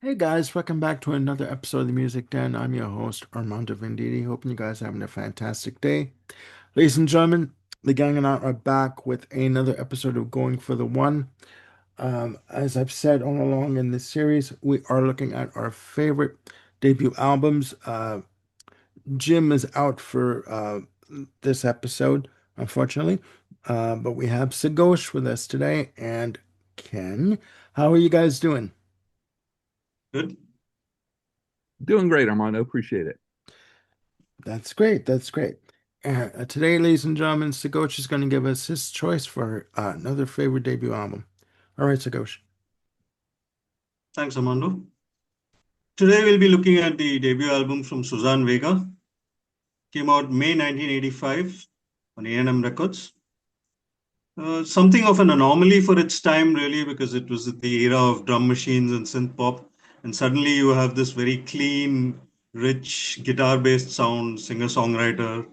Hey guys, welcome back to another episode of the Music Den. I'm your host, Armando Venditti. Hoping you guys are having a fantastic day. Ladies and gentlemen, the gang and I are back with another episode of Going for the One. As I've said all along in this series, we are looking at our favorite debut albums. Jim is out for this episode, unfortunately, but we have Sagosh with us today and Ken. How are you guys doing? Good. Doing great, Armando. Appreciate it. That's great. That's great. Today, ladies and gentlemen, Sagosh is going to give us his choice for another favorite debut album. All right, Sagosh. Thanks, Armando. Today we'll be looking at the debut album from Suzanne Vega. Came out May 1985 on A&M Records. Something of an anomaly for its time, really, because it was the era of drum machines and synth pop. And suddenly you have this very clean, rich, guitar-based sound, singer-songwriter.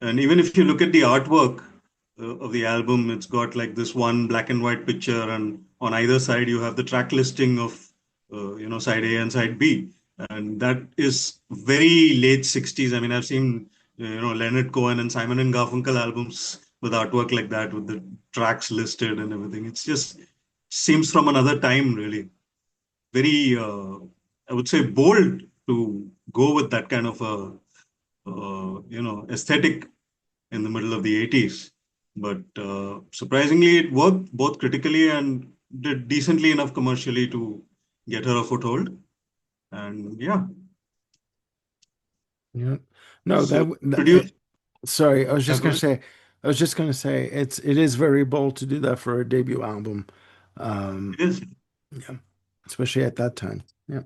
And even if you look at the artwork of the album, it's got like this one black and white picture, and on either side you have the track listing of side A and side B, and that is very late 60s. I mean, I've seen Leonard Cohen and Simon and Garfunkel albums with artwork like that, with the tracks listed and everything. It's just seems from another time, really. Very, I would say, bold to go with that kind of a aesthetic in the middle of the 80s. But surprisingly, it worked both critically and did decently enough commercially to get her a foothold. And yeah, Yeah. No, so produced. sorry, Yeah, go ahead. I was just going to say it is very bold to do that for a debut album. Um, It is. yeah, especially at that time. Yeah.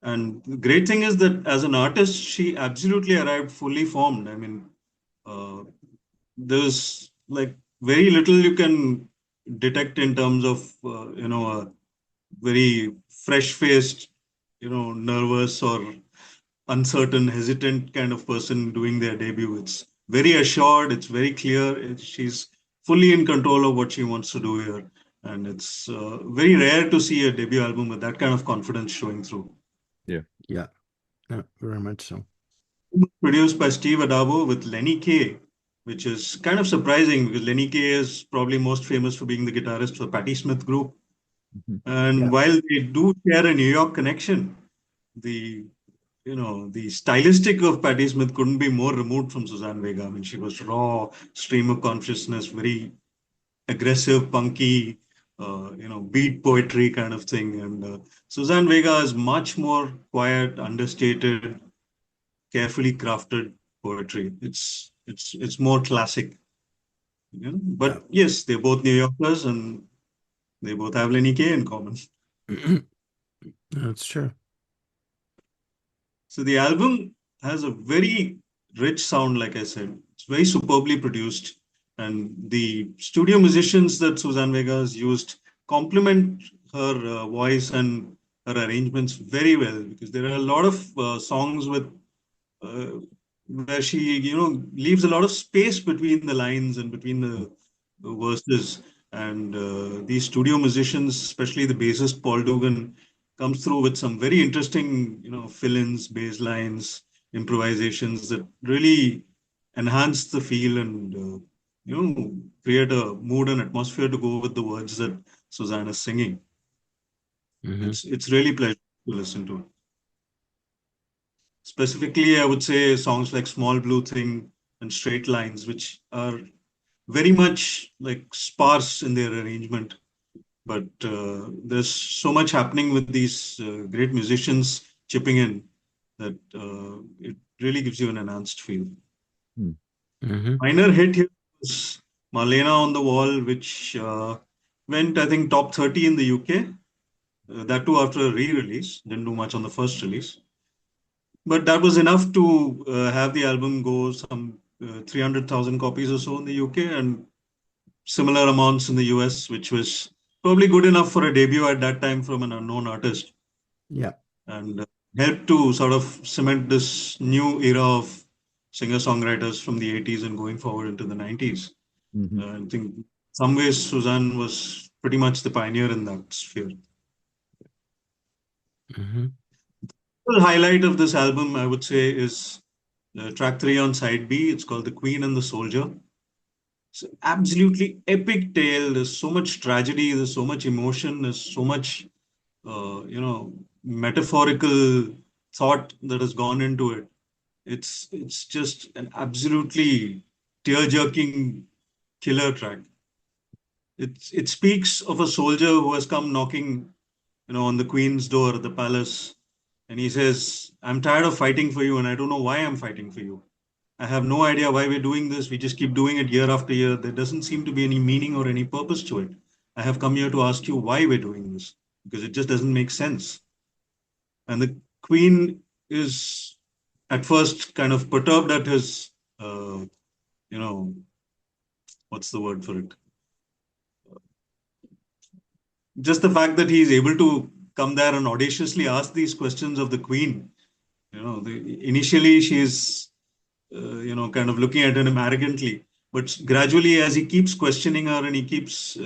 And the great thing is that as an artist, she absolutely arrived fully formed. I mean, uh, there's like very little you can detect in terms of, a very fresh-faced, nervous or uncertain, hesitant kind of person doing their debut. It's very assured, it's very clear. She's fully in control of what she wants to do here. And it's very rare to see a debut album with that kind of confidence showing through. Yeah. Yeah. Yeah, very much so. Produced by Steve Adabo with Lenny Kaye, which is kind of surprising because Lenny Kaye is probably most famous for being the guitarist for Patti Smith Group. Mhm. And Yeah. while they do share a New York connection, the the stylistic of Patti Smith couldn't be more removed from Suzanne Vega. I mean, she was raw, stream of consciousness, very aggressive, punky, beat poetry kind of thing. And Suzanne Vega is much more quiet, understated, carefully crafted poetry. It's more classic. Yeah. But yes, they're both New Yorkers and they both have Lenny Kaye in common. That's true. So the album has a very rich sound, like I said. It's very superbly produced. And the studio musicians that Suzanne Vega has used complement her voice and her arrangements very well because there are a lot of songs with uh, where she, leaves a lot of space between the lines and between the verses. And these studio musicians, especially the bassist Paul Dugan, comes through with some very interesting, fill-ins, bass lines, improvisations that really enhance the feel and create a mood and atmosphere to go with the words that Suzanne is singing. Hmm. It's really pleasant to listen to. Specifically, I would say songs like Small Blue Thing and Straight Lines, which are very much like sparse in their arrangement. But there's so much happening with these great musicians chipping in that it really gives you an enhanced feel. Hmm. Hmm. Minor hit here was Malena on the Wall, which went, I think, top 30 in the UK. That too after a re-release. Didn't do much on the first release. But that was enough to have the album go some 300,000 copies or so in the UK and similar amounts in the US, which was probably good enough for a debut at that time from an unknown artist Yeah. and helped to sort of cement this new era of singer-songwriters from the 80s and going forward into the 90s. Mhm. I think in some ways Suzanne was pretty much the pioneer in that sphere. Mm-hmm. The highlight of this album, I would say, is track 3 on side B. It's called The Queen and the Soldier. It's an absolutely epic tale. There's so much tragedy, there's so much emotion, there's so much, metaphorical thought that has gone into it. It's just an absolutely tear-jerking killer track. It speaks of a soldier who has come knocking, on the queen's door at the palace, and he says, "I'm tired of fighting for you, and I don't know why I'm fighting for you. I have no idea why we're doing this. We just keep doing it year after year. There doesn't seem to be any meaning or any purpose to it. I have come here to ask you why we're doing this, because it just doesn't make sense." And the queen is at first kind of perturbed at his, you know, what's the word for it? Just the fact that he's able to come there and audaciously ask these questions of the queen. Initially she's, kind of looking at him arrogantly, but gradually as he keeps questioning her and he keeps,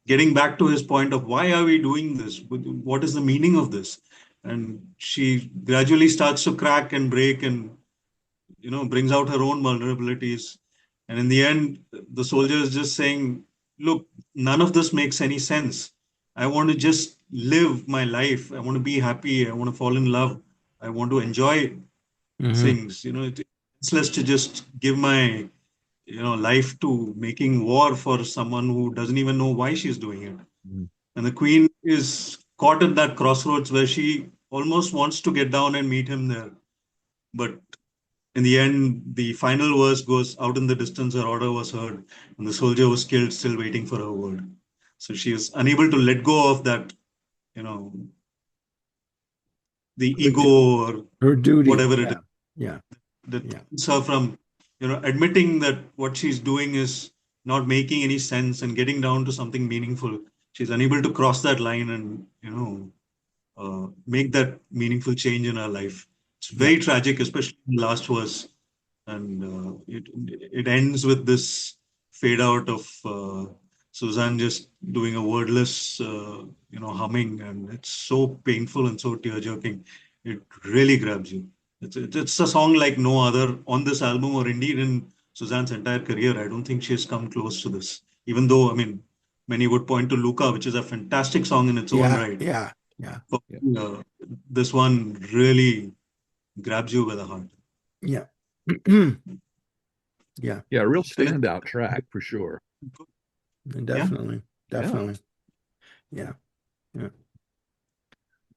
getting back to his point of why are we doing this? What is the meaning of this? And she gradually starts to crack and break and, brings out her own vulnerabilities. And in the end, the soldier is just saying, look, none of this makes any sense. I want to just live my life. I want to be happy. I want to fall in love. I want to enjoy Mm-hmm. things. It's less to just give my, life to making war for someone who doesn't even know why she's doing it. Mhm. And the queen is caught at that crossroads where she almost wants to get down and meet him there. But in the end, the final verse goes, "Out in the distance, her order was heard, and the soldier was killed, still waiting for her word." So she is unable to let go of that, you know, the ego or Her duty. whatever it is Yeah. that Yeah. keeps her from, admitting that what she's doing is not making any sense and getting down to something meaningful. She's unable to cross that line and, make that meaningful change in her life. It's very tragic, especially in the last verse. And it ends with this fade out of Suzanne just doing a wordless, humming, and it's so painful and so tear-jerking. It really grabs you. It's a song like no other on this album, or indeed in Suzanne's entire career. I don't think she has come close to this. Even though, I mean, many would point to Luca, which is a fantastic song in its own right. Yeah. But, this one really grabs you by the heart. Yeah. Yeah. Yeah, a real standout track for sure. Definitely. Yeah.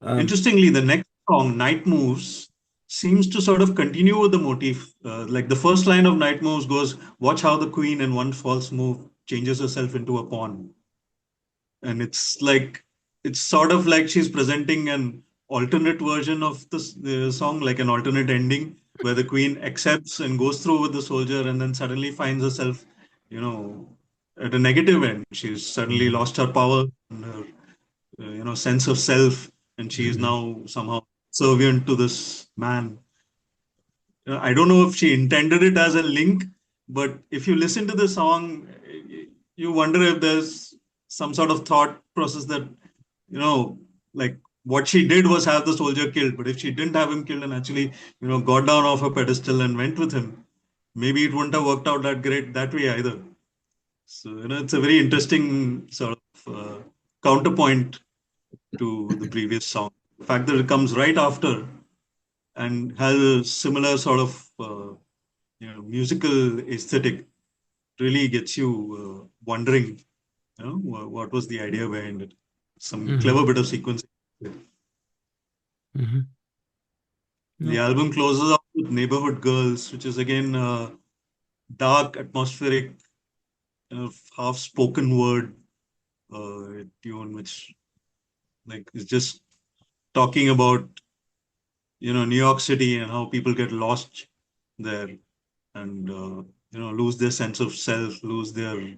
Interestingly, the next song, Night Moves, seems to sort of continue with the motif. Like the first line of Night Moves goes, "Watch how the queen in one false move changes herself into a pawn." And it's sort of like she's presenting an alternate version of the song, like an alternate ending, where the queen accepts and goes through with the soldier and then suddenly finds herself, at a negative end. She's suddenly lost her power and her, sense of self, and she is now somehow subservient to this man. I don't know if she intended it as a link, but if you listen to the song, you wonder if there's some sort of thought process that, like what she did was have the soldier killed, but if she didn't have him killed and actually, got down off her pedestal and went with him, maybe it wouldn't have worked out that great that way either. So, it's a very interesting sort of counterpoint to the previous song. The fact that it comes right after and has a similar sort of musical aesthetic really gets you wondering, what was the idea behind it. Some clever bit of sequencing. The album closes up with Neighborhood Girls, which is again dark, atmospheric, half spoken word tune, which is just talking about New York City and how people get lost there and lose their sense of self, lose their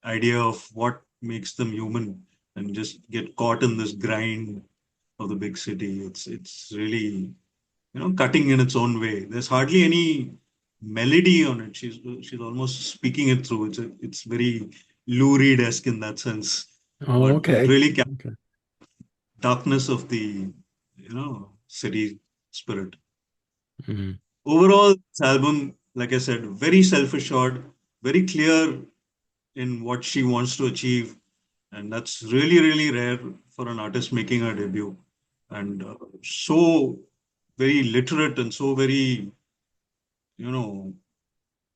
idea of what makes them human, and just get caught in this grind of the big city. It's really cutting in its own way. There's hardly any melody on it. She's almost speaking it through. It's very Lou Reed-esque in that sense. Oh, But okay. it really darkness of the, city spirit. Mhm. Overall, this album, like I said, very self-assured, very clear in what she wants to achieve, and that's really, really rare for an artist making her debut. And so very literate and so very, you know,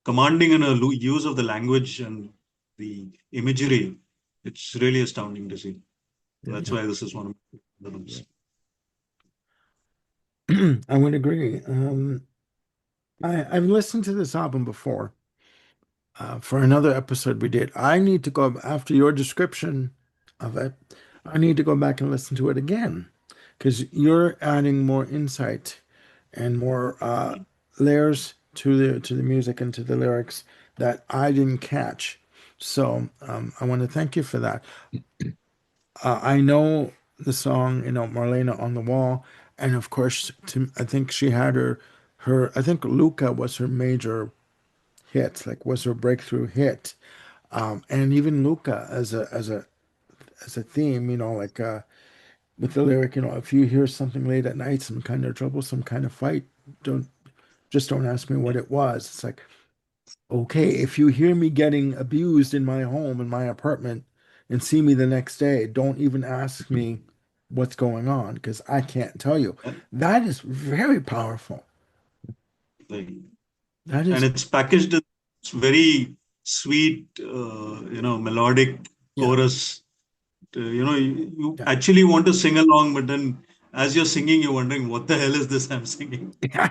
commanding in her use of the language and the imagery. It's really astounding to see. That's Yeah. why this is one of my albums. I would agree. I've listened to this album before. For another episode we did. I need to go after your description of it. I need to go back and listen to it again because you're adding more insight and more layers to the music and to the lyrics that I didn't catch. So I want to thank you for that. I know the song, Marlena on the Wall, and of course, I think she had I think Luca was her major hit, like was her breakthrough hit. And even Luca as a theme, like with the lyric, if you hear something late at night, some kind of trouble, some kind of fight, don't don't ask me what it was. It's like, okay, if you hear me getting abused in my home, in my apartment, and see me the next day, don't even ask me what's going on because I can't tell you. And, That is very powerful. like, That and is, it's packaged in this very sweet, melodic yeah, chorus. You yeah, actually want to sing along, but then as you're singing, you're wondering, what the hell is this I'm singing? yeah,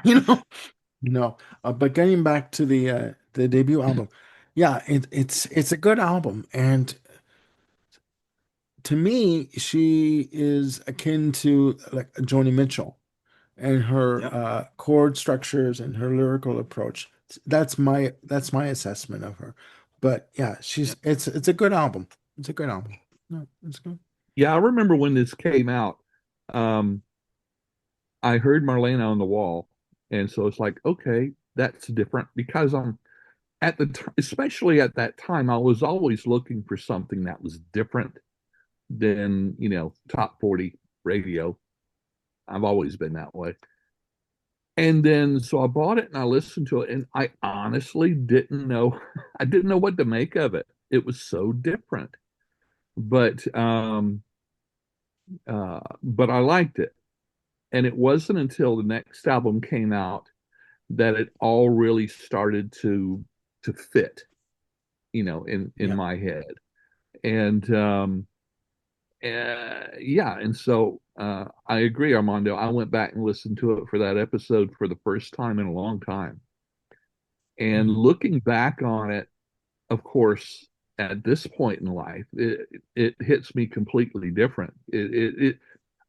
no. But getting back to the debut album, yeah, it's a good album, and to me, she is akin to like Joni Mitchell and her Yeah. chord structures and her lyrical approach. That's my assessment of her. But yeah, Yeah. it's a good album. It's a good album. No, it's good. Yeah, I remember when this came out. Um, I heard Marlena on the Wall, and so it's like, okay, that's different because at the especially at that time, I was always looking for something that was different than top 40 radio. I've always been that way. And then so I bought it and I listened to it, and I honestly didn't know I didn't know what to make of it. It was so different. But I liked it. And it wasn't until the next album came out that it all really started to fit, in Yeah. my head. And yeah, and so I agree, Armando. I went back and listened to it for that episode for the first time in a long time. And Mhm. looking back on it, of course, at this point in life, it hits me completely different.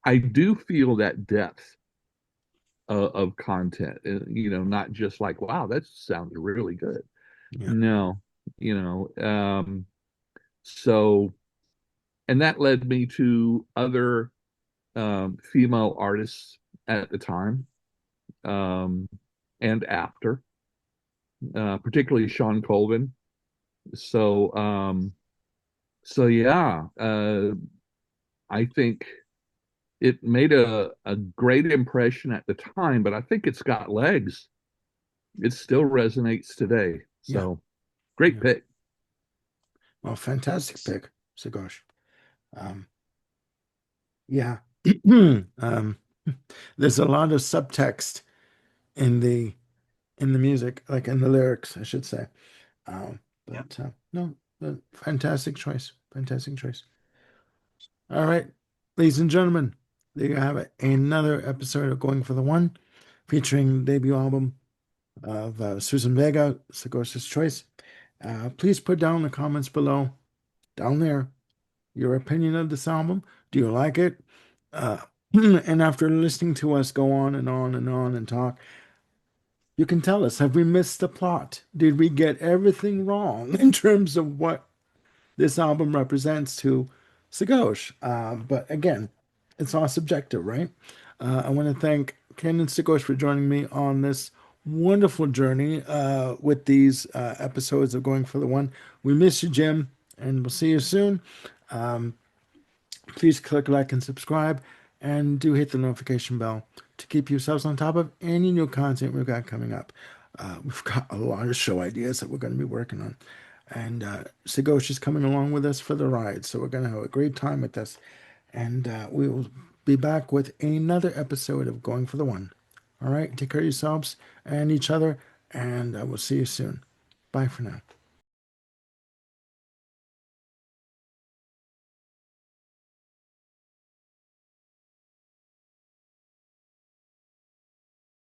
I do feel that depth of content, not just like, wow, that sounds really good. Yeah. No, you know, um, so, and that led me to other female artists at the time, um, and after, particularly Sean Colvin. So, so yeah, I think it made a great impression at the time, but I think it's got legs. It still resonates today. Yeah. So great Yeah. pick. Well, fantastic pick, Sagosh. Um, yeah. um, there's a lot of subtext in the music, like in the lyrics, I should say. Yeah. But no, fantastic choice. Fantastic choice. All right, ladies and gentlemen, there you have it. Another episode of Going for the One, featuring the debut album of Susan Vega, Sagos's Choice. Please put down in the comments below, down there, your opinion of this album. Do you like it? Uh, and after listening to us go on and on and on and talk, you can tell us, have we missed the plot? Did we get everything wrong in terms of what this album represents to Sagosh? But again, it's all subjective, right? I want to thank Ken and Sagosh for joining me on this wonderful journey with these episodes of Going for the One. We miss you, Jim, and we'll see you soon. Um, Please click like and subscribe, and do hit the notification bell to keep yourselves on top of any new content we've got coming up. We've got a lot of show ideas that we're going to be working on. And Sagosh is coming along with us for the ride, so we're going to have a great time with this. And we will be back with another episode of Going for the One. All right, take care of yourselves and each other, and we'll see you soon. Bye for now.